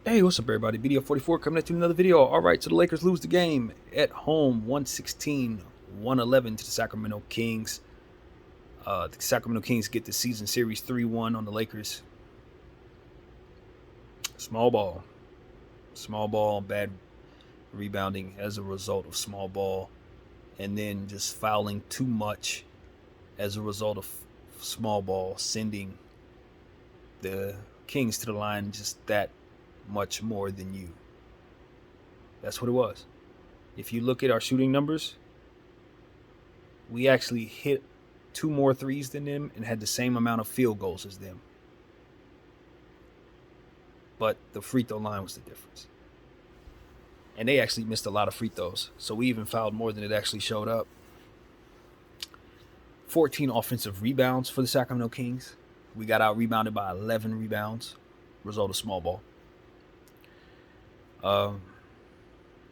Hey, what's up, everybody? BDO 44 coming at you with another video. All right, so the Lakers lose the game at home 116-111 to the Sacramento Kings. The Sacramento Kings get the season series 3-1 on the Lakers. Small ball, bad rebounding as a result of small ball, and then just fouling too much as a result of small ball, sending the Kings to the line just that much more than you. That's what it was. If you look at our shooting numbers, we actually hit 2 more threes than them and had the same amount of field goals as them. But the free throw line was the difference. And they actually missed a lot of free throws. So we even fouled more than it actually showed up. 14 offensive rebounds for the Sacramento Kings. We got out rebounded by 11 rebounds, result of small ball. And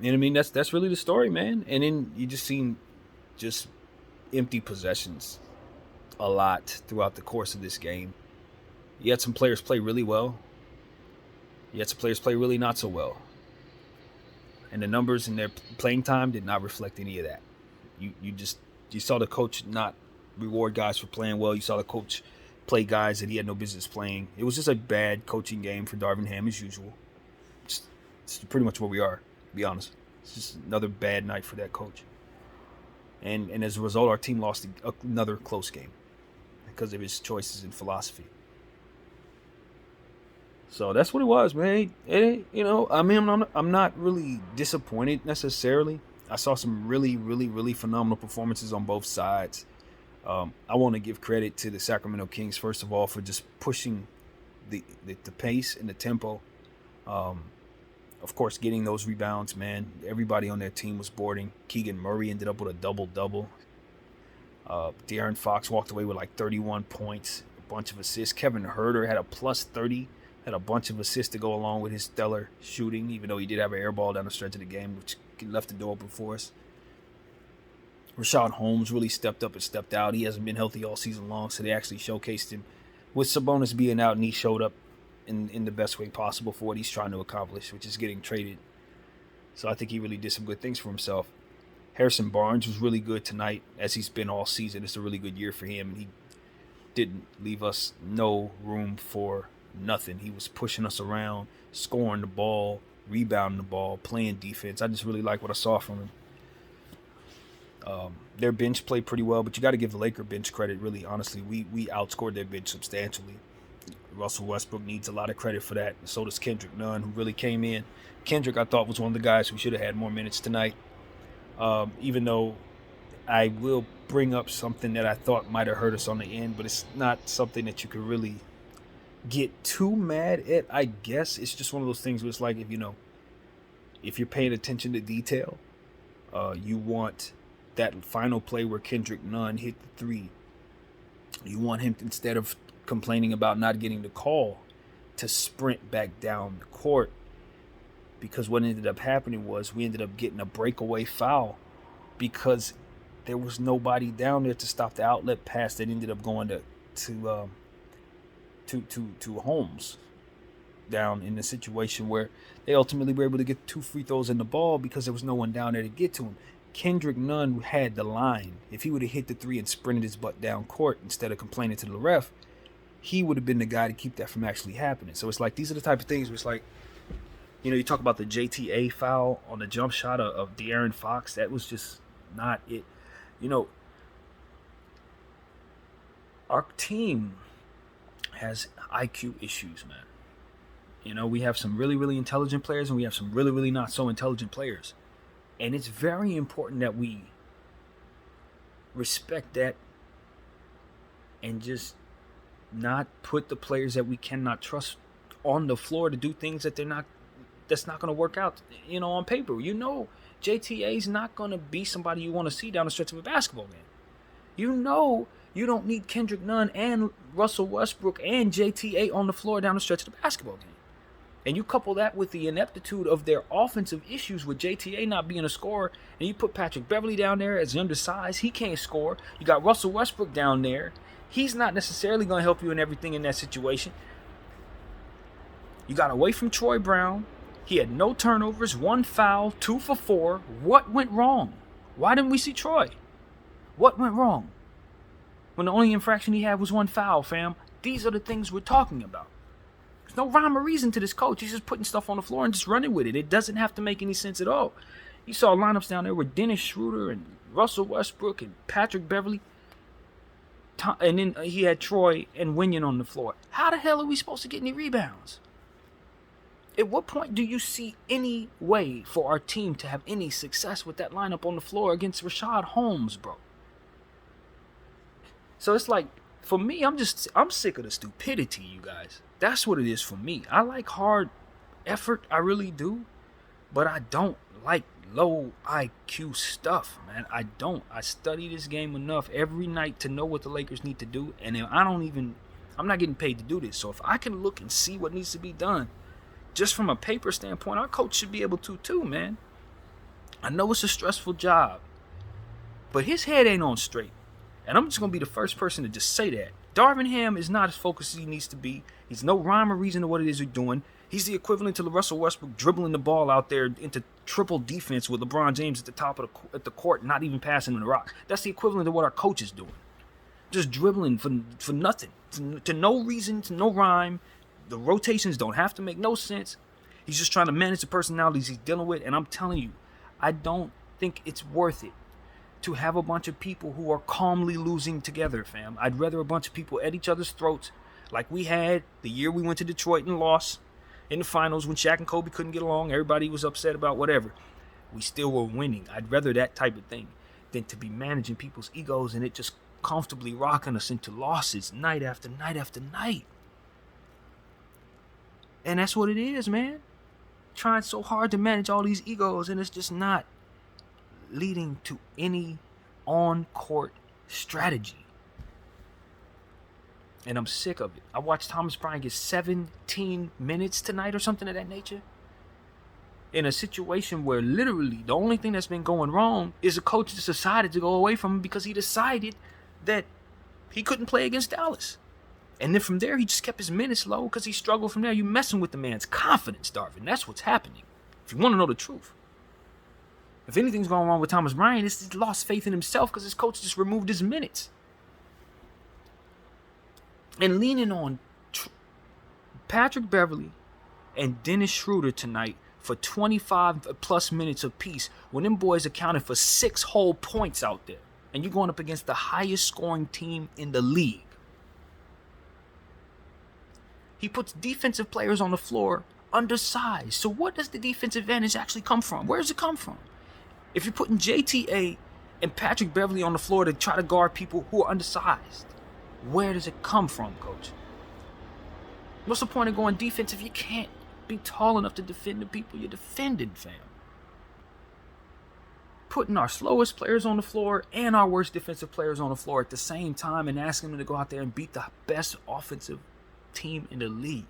I mean, that's really the story, man. And then you just seen just empty possessions a lot throughout the course of this game. You had some players play really well. You had some players play really not so well. And the numbers in their playing time did not reflect any of that. You saw the coach not reward guys for playing well. You saw the coach play guys that he had no business playing. It was just a bad coaching game for Darvin Ham as usual. It's pretty much where we are, to be honest. It's just another bad night for that coach. And as a result, our team lost another close game because of his choices in philosophy. So that's what it was, man. I'm not really disappointed necessarily. I saw some really, really, really phenomenal performances on both sides. I want to give credit to the Sacramento Kings, first of all, for just pushing the pace and the tempo. Of course, getting those rebounds, man. Everybody on their team was boarding. Keegan Murray ended up with a double-double. De'Aaron Fox walked away with like 31 points, a bunch of assists. Kevin Huerter had a plus 30, had a bunch of assists to go along with his stellar shooting, even though he did have an air ball down the stretch of the game, which left the door open for us. Rashad Holmes really stepped up and stepped out. He hasn't been healthy all season long, so they actually showcased him. With Sabonis being out, and he showed up in the best way possible for what he's trying to accomplish, which is getting traded. So I think he really did some good things for himself. Harrison Barnes was really good tonight, as he's been all season. It's a really good year for him, and he didn't leave us no room for nothing. He was pushing us around, scoring the ball, rebounding the ball, playing defense. I just really like what I saw from him. Their bench played pretty well, but you got to give the Laker bench credit, really, honestly. We outscored their bench substantially. Russell Westbrook needs a lot of credit for that. So does Kendrick Nunn, who really came in. Kendrick, I thought, was one of the guys who should have had more minutes tonight. Even though I will bring up something that I thought might have hurt us on the end, but it's not something that you could really get too mad at, I guess. It's just one of those things where it's like, if you're paying attention to detail, you want that final play where Kendrick Nunn hit the three. You want him, instead of complaining about not getting the call, to sprint back down the court, because what ended up happening was we ended up getting a breakaway foul because there was nobody down there to stop the outlet pass that ended up going to Holmes down in the situation where they ultimately were able to get 2 free throws in the ball because there was no one down there to get to him. Kendrick Nunn had the line. If he would have hit the 3 and sprinted his butt down court instead of complaining to the ref, he would have been the guy to keep that from actually happening. So it's like, these are the type of things where it's like, you talk about the JTA foul on the jump shot of De'Aaron Fox. That was just not it. Our team has IQ issues, man. We have some really, really intelligent players, and we have some really, really not so intelligent players. And it's very important that we respect that and just not put the players that we cannot trust on the floor to do things that's not going to work out, on paper. JTA's not going to be somebody you want to see down the stretch of a basketball game. You don't need Kendrick Nunn and Russell Westbrook and JTA on the floor down the stretch of the basketball game. And you couple that with the ineptitude of their offensive issues with JTA not being a scorer, and you put Patrick Beverly down there as undersized. He can't score. You got Russell Westbrook down there. He's not necessarily going to help you in everything in that situation. You got away from Troy Brown. He had no turnovers, 1 foul, 2 for 4. What went wrong? Why didn't we see Troy? What went wrong? When the only infraction he had was 1 foul, fam. These are the things we're talking about. There's no rhyme or reason to this coach. He's just putting stuff on the floor and just running with it. It doesn't have to make any sense at all. You saw lineups down there with Dennis Schroeder and Russell Westbrook and Patrick Beverly. And then he had Troy and Winion on the floor. How the hell are we supposed to get any rebounds? At what point do you see any way for our team to have any success with that lineup on the floor against Rashad Holmes, bro? So it's like, for me, I'm sick of the stupidity, you guys. That's what it is for me. I like hard effort, I really do. But I don't like low IQ stuff, man. I don't. I study this game enough every night to know what the Lakers need to do. And if I'm not getting paid to do this. So if I can look and see what needs to be done, just from a paper standpoint, our coach should be able to too, man. I know it's a stressful job, but his head ain't on straight. And I'm just going to be the first person to just say that. Darvin Ham is not as focused as he needs to be. He's no rhyme or reason to what it is he's doing. He's the equivalent to Russell Westbrook dribbling the ball out there into triple defense with LeBron James at the top of the court, not even passing him the rock. That's the equivalent of what our coach is doing. Just dribbling for nothing, to no reason, to no rhyme. The rotations don't have to make no sense. He's just trying to manage the personalities he's dealing with. And I'm telling you, I don't think it's worth it to have a bunch of people who are calmly losing together, fam. I'd rather a bunch of people at each other's throats like we had the year we went to Detroit and lost in the finals when Shaq and Kobe couldn't get along. Everybody was upset about whatever. We still were winning. I'd rather that type of thing than to be managing people's egos and it just comfortably rocking us into losses night after night after night. And that's what it is, man. Trying so hard to manage all these egos, and it's just not leading to any on-court strategy. And I'm sick of it. I watched Thomas Bryant get 17 minutes tonight or something of that nature. In a situation where literally the only thing that's been going wrong is the coach just decided to go away from him because he decided that he couldn't play against Dallas. And then from there, he just kept his minutes low because he struggled from there. You're messing with the man's confidence, Darvin. That's what's happening. If you want to know the truth. If anything's going wrong with Thomas Bryant, it's he's lost faith in himself because his coach just removed his minutes. And leaning on Patrick Beverly and Dennis Schroeder tonight for 25 plus minutes apiece when them boys accounted for 6 whole points out there. And you're going up against the highest scoring team in the league. He puts defensive players on the floor undersized. So what does the defensive advantage actually come from? Where does it come from? If you're putting JTA and Patrick Beverly on the floor to try to guard people who are undersized, where does it come from, coach? What's the point of going defense if you can't be tall enough to defend the people you're defending, fam? Putting our slowest players on the floor and our worst defensive players on the floor at the same time and asking them to go out there and beat the best offensive team in the league.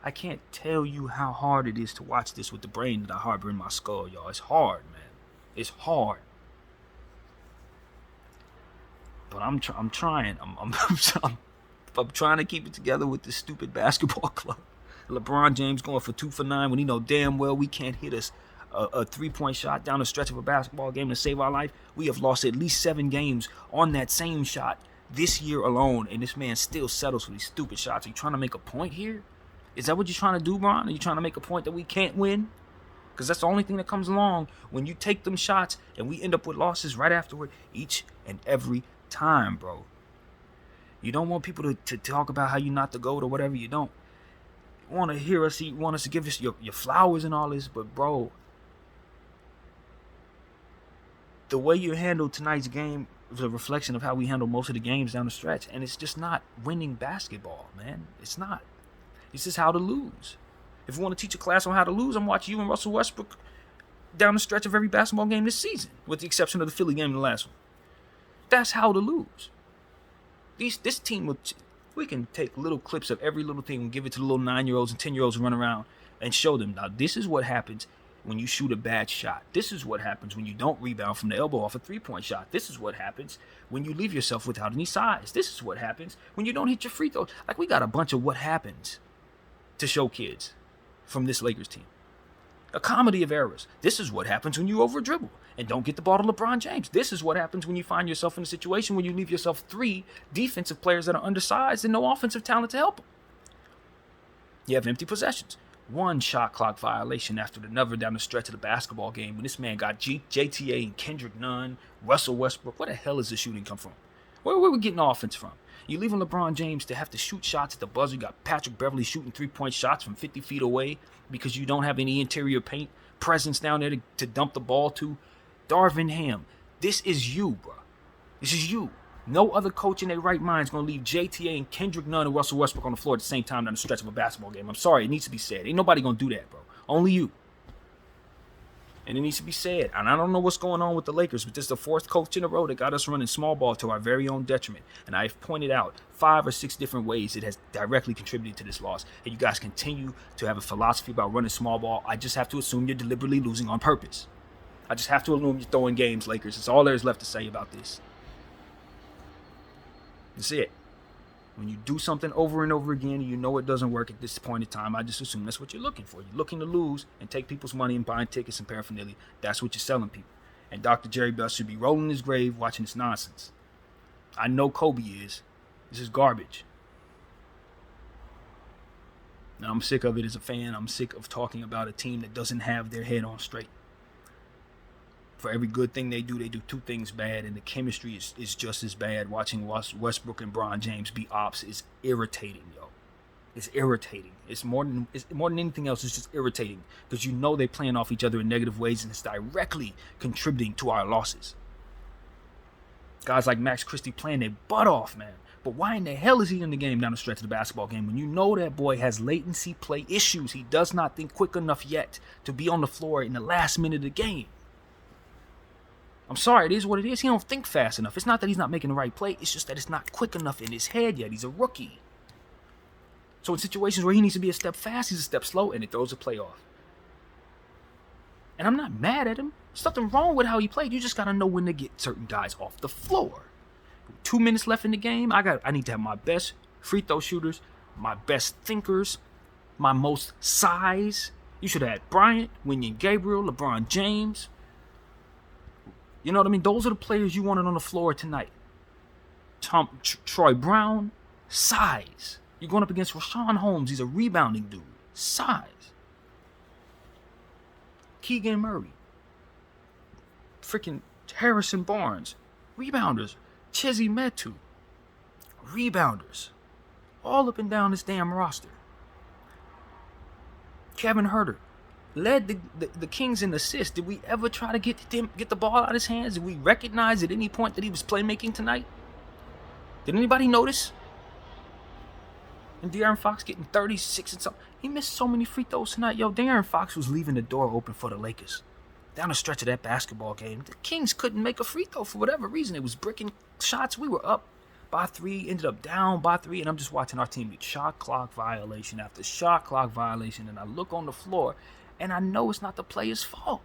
I can't tell you how hard it is to watch this with the brain that I harbor in my skull, y'all. It's hard, man. It's hard. But I'm trying. I'm trying to keep it together with this stupid basketball club. LeBron James going for 2 for 9 when he know damn well we can't hit a 3-point shot down the stretch of a basketball game to save our life. We have lost at least 7 games on that same shot this year alone, and this man still settles for these stupid shots. Are you trying to make a point here? Is that what you're trying to do, Bron? Are you trying to make a point that we can't win? Because that's the only thing that comes along when you take them shots and we end up with losses right afterward each and every time, bro. You don't want people to talk about how you're not the GOAT or whatever. You don't. You want to hear us, you want us to give us your flowers and all this, but bro, the way you handled tonight's game was a reflection of how we handle most of the games down the stretch. And it's just not winning basketball, man. It's not. It's just how to lose. If you want to teach a class on how to lose, I'm watching you and Russell Westbrook down the stretch of every basketball game this season, with the exception of the Philly game in the last one. That's how to lose. This team, we can take little clips of every little thing and give it to the little 9-year-olds and 10-year-olds who run around and show them, now this is what happens when you shoot a bad shot. This is what happens when you don't rebound from the elbow off a 3-point shot. This is what happens when you leave yourself without any size. This is what happens when you don't hit your free throw. Like, we got a bunch of what happens to show kids from this Lakers team. A comedy of errors. This is what happens when you over dribble and don't get the ball to LeBron James. This is what happens when you find yourself in a situation where you leave yourself 3 defensive players that are undersized and no offensive talent to help them. You have empty possessions. One shot clock violation after another down the stretch of the basketball game when this man got JTA and Kendrick Nunn, Russell Westbrook. Where the hell is the shooting come from? Where are we getting offense from? You're leaving LeBron James to have to shoot shots at the buzzer. You got Patrick Beverley shooting 3-point shots from 50 feet away because you don't have any interior paint presence down there to dump the ball to. Darvin Ham, this is you, bro. This is you. No other coach in their right mind is going to leave JTA and Kendrick Nunn and Russell Westbrook on the floor at the same time down the stretch of a basketball game. I'm sorry, it needs to be said. Ain't nobody going to do that, bro. Only you. And it needs to be said. And I don't know what's going on with the Lakers, but this is the 4th coach in a row that got us running small ball to our very own detriment. And I've pointed out 5 or 6 different ways it has directly contributed to this loss. And you guys continue to have a philosophy about running small ball. I just have to assume you're deliberately losing on purpose. I just have to assume you're throwing games, Lakers. That's all there's left to say about this. That's it. When you do something over and over again and you know it doesn't work at this point in time, I just assume that's what you're looking for. You're looking to lose and take people's money and buying tickets and paraphernalia. That's what you're selling people. And Dr. Jerry Bell should be rolling his grave watching this nonsense. I know Kobe is. This is garbage. Now, I'm sick of it as a fan. I'm sick of talking about a team that doesn't have their head on straight. For every good thing they do 2 things bad, and the chemistry is just as bad. Watching Westbrook and Bron James be ops is irritating, yo. It's irritating. It's more than anything else. It's just irritating because you know they're playing off each other in negative ways, and it's directly contributing to our losses. Guys like Max Christie playing their butt off, man. But why in the hell is he in the game down the stretch of the basketball game when you know that boy has latency play issues? He does not think quick enough yet to be on the floor in the last minute of the game. I'm sorry, it is what it is. He don't think fast enough. It's not that he's not making the right play. It's just that it's not quick enough in his head yet. He's a rookie. So in situations where he needs to be a step fast, he's a step slow, and it throws a play off. And I'm not mad at him. There's nothing wrong with how he played. You just got to know when to get certain guys off the floor. 2 minutes left in the game. I need to have my best free throw shooters, my best thinkers, my most size. You should have had Bryant, Wenyen Gabriel, LeBron James. You know what I mean? Those are the players you wanted on the floor tonight. Troy Brown, size. You're going up against Rashawn Holmes. He's a rebounding dude. Size. Keegan Murray. Freaking Harrison Barnes. Rebounders. Chizzy Metu. Rebounders. All up and down this damn roster. Kevin Huerter. Led the Kings in assists. Did we ever try to get the ball out of his hands? Did we recognize at any point that he was playmaking tonight? Did anybody notice? And De'Aaron Fox getting 36 and something. He missed so many free throws tonight. Yo, De'Aaron Fox was leaving the door open for the Lakers. Down the stretch of that basketball game, the Kings couldn't make a free throw for whatever reason. It was bricking shots. We were up by 3, ended up down by 3, and I'm just watching our team get shot clock violation after shot clock violation, and I look on the floor, and I know it's not the players' fault.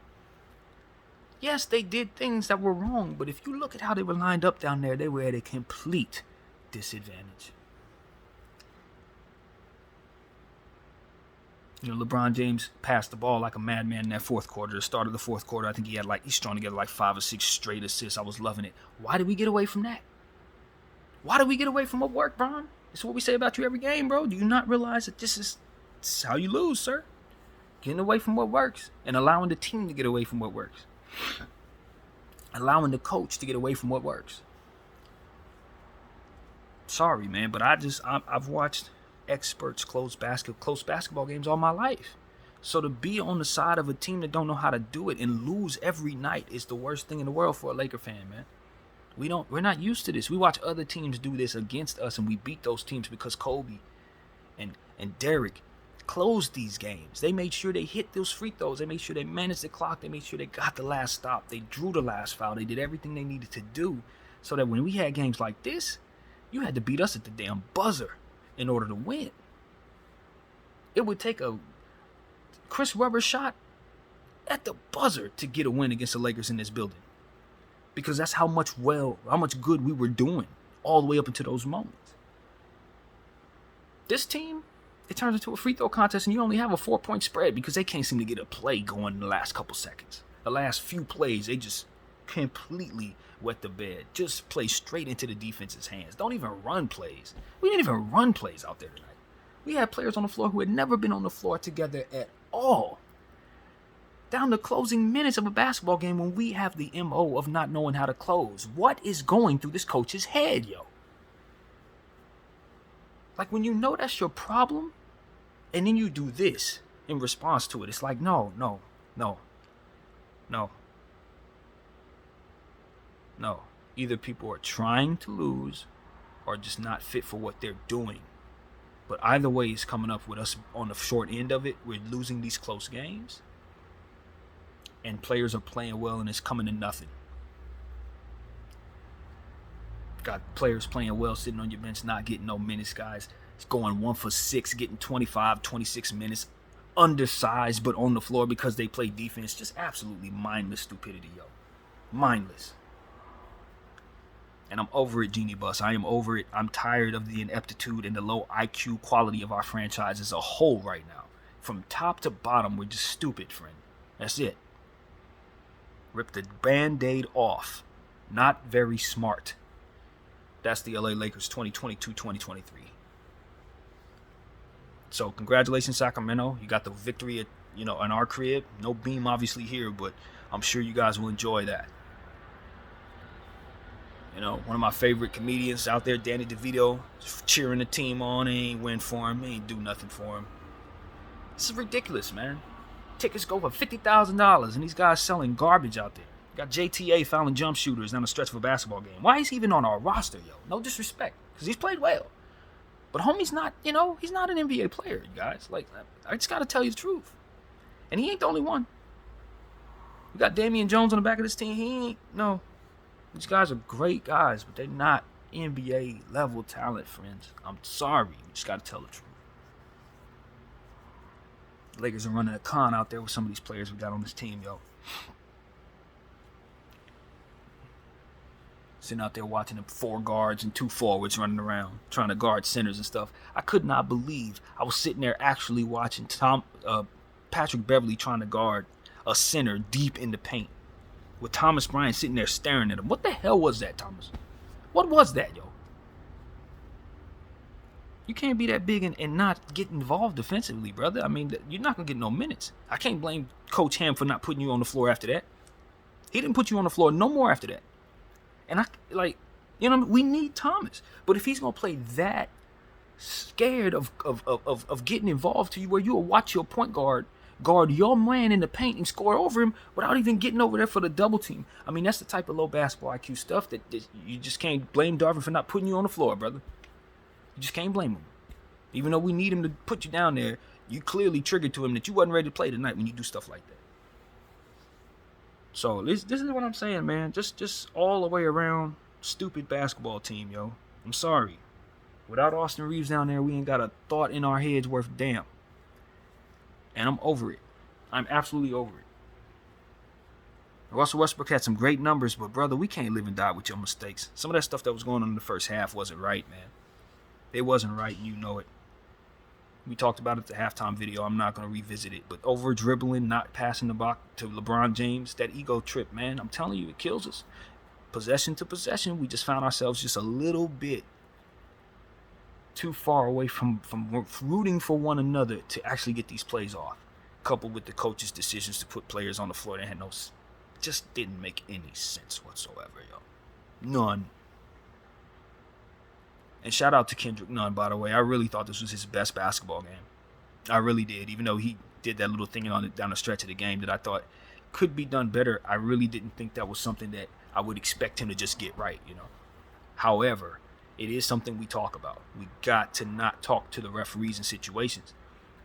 Yes, they did things that were wrong, but if you look at how they were lined up down there, they were at a complete disadvantage. You know, LeBron James passed the ball like a madman in that 4th quarter. The start of the 4th quarter, I think he's strung together like 5 or 6 straight assists. I was loving it. Why did we get away from that? Why did we get away from what worked, Bron? It's what we say about you every game, bro. Do you not realize that this is how you lose, sir? Getting away from what works and allowing the team to get away from what works. Allowing the coach to get away from what works. Sorry, man, but I've watched experts close basketball games all my life. So to be on the side of a team that don't know how to do it and lose every night is the worst thing in the world for a Laker fan, man. We're not used to this. We watch other teams do this against us, and we beat those teams because Kobe and Derek closed these games. They made sure they hit those free throws. They made sure they managed the clock. They made sure they got the last stop. They drew the last foul. They did everything they needed to do so that when we had games like this, you had to beat us at the damn buzzer in order to win. It would take a Chris Webber shot at the buzzer to get a win against the Lakers in this building. Because that's how much good we were doing all the way up into those moments. This team, it turns into a free throw contest and you only have a 4-point spread because they can't seem to get a play going in the last couple seconds. The last few plays, they just completely wet the bed. Just play straight into the defense's hands. Don't even run plays. We didn't even run plays out there tonight. We had players on the floor who had never been on the floor together at all. Down to closing minutes of a basketball game when we have the MO of not knowing how to close. What is going through this coach's head, yo? Like, when you know that's your problem, and then you do this in response to it, it's like, no. Either people are trying to lose or just not fit for what they're doing. But either way, it's coming up with us on the short end of it. We're losing these close games, and players are playing well, and it's coming to nothing. Got players playing well, sitting on your bench, not getting no minutes, guys. It's going 1 for 6, getting 25, 26 minutes, undersized, but on the floor because they play defense. Just absolutely mindless stupidity, yo. Mindless. And I'm over it, Genie Bus. I am over it. I'm tired of the ineptitude and the low IQ quality of our franchise as a whole right now. From top to bottom, we're just stupid, friend. That's it. Rip the Band-Aid off. Not very smart. That's the LA Lakers 2022-2023. So congratulations, Sacramento. You got the victory at, in our crib. No beam obviously here, but I'm sure you guys will enjoy that. One of my favorite comedians out there, Danny DeVito, cheering the team on. They ain't win for him. They ain't do nothing for him. This is ridiculous, man. Tickets go for $50,000, and these guys selling garbage out there. Got JTA fouling jump shooters down the stretch of a basketball game. Why is he even on our roster, yo? No disrespect, because he's played well. But homie's not, he's not an NBA player, you guys. Like, I just got to tell you the truth. And he ain't the only one. We got Damian Jones on the back of this team. These guys are great guys, but they're not NBA level talent, friends. I'm sorry. We just got to tell the truth. The Lakers are running a con out there with some of these players we got on this team, yo. Sitting out there watching them 4 guards and 2 forwards running around, trying to guard centers and stuff. I could not believe I was sitting there actually watching Patrick Beverley trying to guard a center deep in the paint, with Thomas Bryant sitting there staring at him. What the hell was that, Thomas? What was that, yo? You can't be that big and not get involved defensively, brother. I mean, you're not going to get no minutes. I can't blame Coach Ham for not putting you on the floor after that. He didn't put you on the floor no more after that. And we need Thomas. But if he's going to play that scared of getting involved to you, where you'll watch your point guard your man in the paint and score over him without even getting over there for the double team. I mean, that's the type of low basketball IQ stuff that you just can't blame Darvin for not putting you on the floor, brother. You just can't blame him. Even though we need him to put you down there, you clearly triggered to him that you wasn't ready to play tonight when you do stuff like that. So this is what I'm saying, man. Just all the way around stupid basketball team, yo. I'm sorry. Without Austin Reeves down there, we ain't got a thought in our heads worth damn. And I'm over it. I'm absolutely over it. Russell Westbrook had some great numbers, but brother, we can't live and die with your mistakes. Some of that stuff that was going on in the first half wasn't right, man. It wasn't right, and you know it. We talked about it at the halftime video. I'm not going to revisit it. But over dribbling, not passing the ball to LeBron James, that ego trip, man, I'm telling you, it kills us. Possession to possession, we just found ourselves just a little bit too far away from rooting for one another to actually get these plays off. Coupled with the coach's decisions to put players on the floor that had just didn't make any sense whatsoever, yo. None. And shout out to Kendrick Nunn, by the way. I really thought this was his best basketball game. I really did. Even though he did that little thing down the stretch of the game that I thought could be done better, I really didn't think that was something that I would expect him to just get right, However, it is something we talk about. We got to not talk to the referees in situations,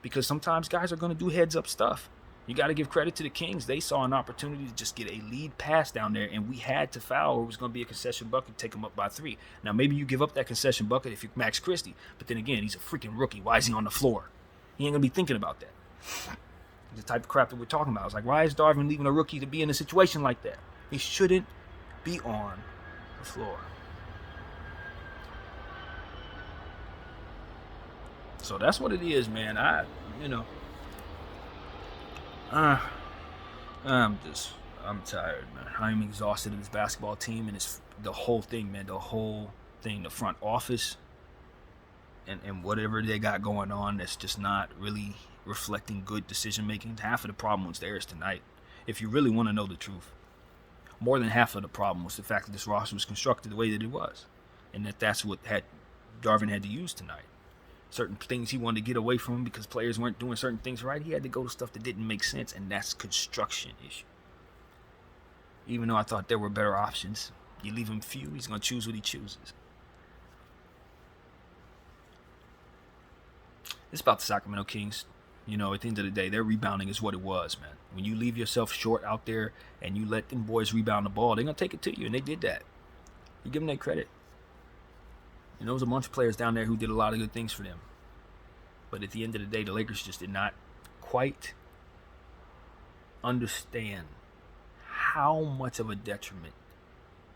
because sometimes guys are going to do heads-up stuff. You got to give credit to the Kings. They saw an opportunity to just get a lead pass down there, and we had to foul, or it was going to be a concession bucket, take them up by 3. Now, maybe you give up that concession bucket if you're Max Christie, but then again, he's a freaking rookie. Why is he on the floor? He ain't going to be thinking about that. The type of crap that we're talking about. It's like, why is Darvin leaving a rookie to be in a situation like that? He shouldn't be on the floor. So that's what it is, man. You know, uh, I'm tired, man. I'm exhausted of this basketball team and it's the whole thing, man. The whole thing, the front office, and whatever they got going on that's just not really reflecting good decision making. Half of the problem was theirs tonight. If you really want to know the truth, more than half of the problem was the fact that this roster was constructed the way that it was, and that's what Darvin had to use tonight. Certain things he wanted to get away from because players weren't doing certain things right. He had to go to stuff that didn't make sense, and that's construction issue. Even though I thought there were better options, you leave him few, he's gonna choose what he chooses. It's about the Sacramento Kings. You know, at the end of the day, their rebounding is what it was, man. When you leave yourself short out there and you let them boys rebound the ball, they're going to take it to you, and they did that. You give them that credit. And there was a bunch of players down there who did a lot of good things for them. But at the end of the day, the Lakers just did not quite understand how much of a detriment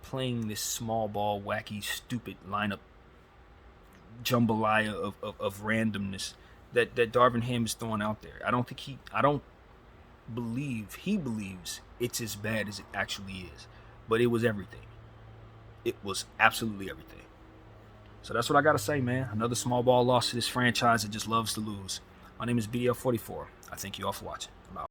playing this small ball, wacky, stupid lineup jambalaya of randomness that Darvin Ham is throwing out there. I don't believe he believes it's as bad as it actually is. But it was everything. It was absolutely everything. So that's what I gotta say, man. Another small ball loss to this franchise that just loves to lose. My name is BDL44. I thank you all for watching.